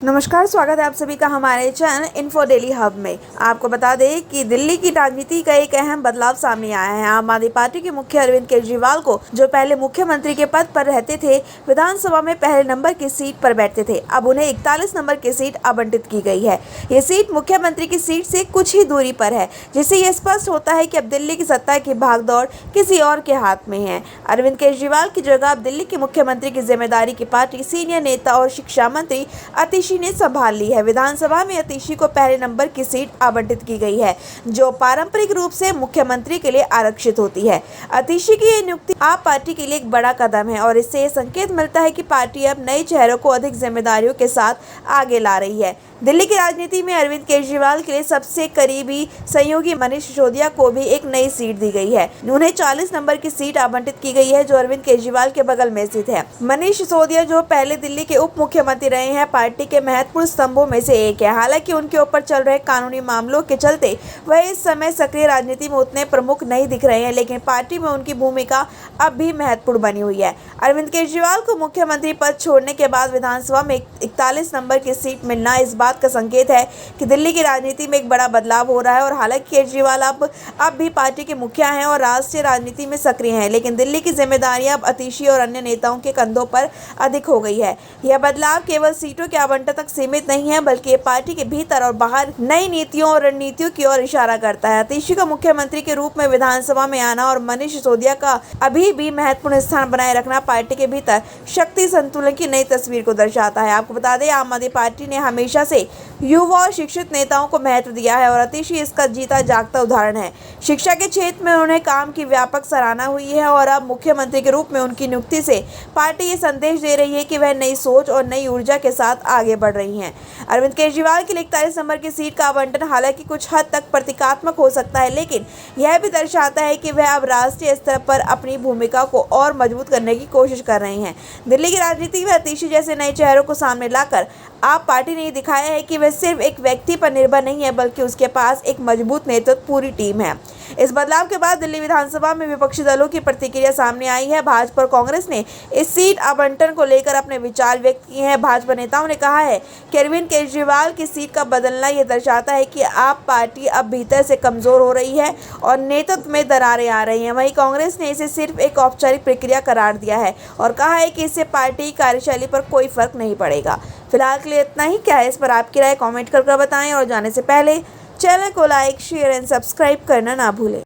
नमस्कार, स्वागत है आप सभी का हमारे चैनल इन्फो डेली हब में। आपको बता दें कि दिल्ली की राजनीति का एक अहम बदलाव सामने आया है। आम आदमी पार्टी के मुखिया अरविंद केजरीवाल को, जो पहले मुख्यमंत्री के पद पर रहते थे, विधानसभा में पहले नंबर की सीट पर बैठते थे, अब उन्हें 41 नंबर की सीट आवंटित की गई है। ये सीट मुख्यमंत्री की सीट से कुछ ही दूरी पर है, जिससे ये स्पष्ट होता है कि अब दिल्ली की सत्ता की भागदौड़ किसी और के हाथ में है। अरविंद केजरीवाल की जगह अब दिल्ली के मुख्यमंत्री की जिम्मेदारी की पार्टी सीनियर नेता और शिक्षा मंत्री अतिशी ने संभाल ली है। विधानसभा में अतिशी को पहले नंबर की सीट आवंटित की गई है, जो पारंपरिक रूप से मुख्यमंत्री के लिए आरक्षित होती है। अतिशी की ये नियुक्ति आप पार्टी के लिए एक बड़ा कदम है और इससे ये संकेत मिलता है कि पार्टी अब नए चेहरों को अधिक जिम्मेदारियों के साथ आगे ला रही है। दिल्ली की राजनीति में अरविंद केजरीवाल के लिए सबसे करीबी सहयोगी मनीष सिसोदिया को भी एक नई सीट दी गई है। उन्हें 40 नंबर की सीट आवंटित की गई है, जो अरविंद केजरीवाल के बगल में स्थित है। मनीष सिसोदिया, जो पहले दिल्ली के उप मुख्यमंत्री रहे हैं, पार्टी के महत्वपूर्ण स्तंभों में से एक है। हालांकि उनके ऊपर चल रहे कानूनी मामलों के चलते वह इस समय सक्रिय राजनीति में उतने प्रमुख नहीं दिख रहे हैं, लेकिन पार्टी में उनकी भूमिका अब भी महत्वपूर्ण बनी हुई है। अरविंद केजरीवाल को मुख्यमंत्री पद छोड़ने के बाद विधानसभा में 41 नंबर की सीट मिलना इस बात का संकेत है कि दिल्ली की राजनीति में एक बड़ा बदलाव हो रहा है। और हालांकि केजरीवाल अब भी पार्टी के मुखिया हैं और राष्ट्रीय राजनीति में सक्रिय हैं, लेकिन दिल्ली की जिम्मेदारियां अब अतिशी और अन्य नेताओं के कंधों पर अधिक हो गई है। यह बदलाव केवल सीटों के आवंटन तक सीमित नहीं है, बल्कि ये पार्टी के भीतर और बाहर नई नीतियों और रणनीतियों की ओर इशारा करता है। अतिशी का मुख्यमंत्री के रूप में विधानसभा में आना और मनीष सिसोदिया का अभी भी महत्वपूर्ण स्थान बनाए रखना पार्टी के भीतर शक्ति संतुलन की नई तस्वीर को दर्शाता है। आपको बता दें, आम आदमी पार्टी ने हमेशा से युवा और शिक्षित नेताओं को महत्व दिया है और अतिशी इसका जीता जागता उदाहरण है। शिक्षा के क्षेत्र में उन्हें काम की व्यापक सराहना हुई है और अब मुख्यमंत्री के रूप में उनकी नियुक्ति से पार्टी ये संदेश दे रही है कि वह नई सोच और नई ऊर्जा के साथ आगे बढ़ रही है। अरविंद केजरीवाल के लिए 41 नंबर की सीट का आवंटन हालांकि कुछ हद तक प्रतीकात्मक हो सकता है, लेकिन यह भी दर्शाता है कि वह अब राष्ट्रीय स्तर पर अपनी भूमिका को और मजबूत करने की कोशिश कर रहे हैं। दिल्ली की राजनीति में अतिशी जैसे नए चेहरों को सामने लाकर आप पार्टी ने दिखाया है कि वह सिर्फ एक व्यक्ति पर निर्भर नहीं है, बल्कि उसके पास एक मजबूत नेतृत्व पूरी टीम है। इस बदलाव के बाद दिल्ली विधानसभा में विपक्षी दलों की प्रतिक्रिया सामने आई है। भाजपा और कांग्रेस ने इस सीट आवंटन को लेकर अपने विचार व्यक्त किए हैं। भाजपा नेताओं ने कहा है कि अरविंद केजरीवाल की सीट का बदलना यह दर्शाता है कि आप पार्टी अब भीतर से कमजोर हो रही है और नेतृत्व में दरारें आ रही हैं। वहीं कांग्रेस ने इसे सिर्फ एक औपचारिक प्रक्रिया करार दिया है और कहा है कि इससे पार्टी की कार्यशैली पर कोई फर्क नहीं पड़ेगा। फिलहाल के लिए इतना ही। क्या है इस पर आपकी राय कमेंट करके बताएं और जाने से पहले चैनल को लाइक, शेयर एंड सब्सक्राइब करना ना भूलें।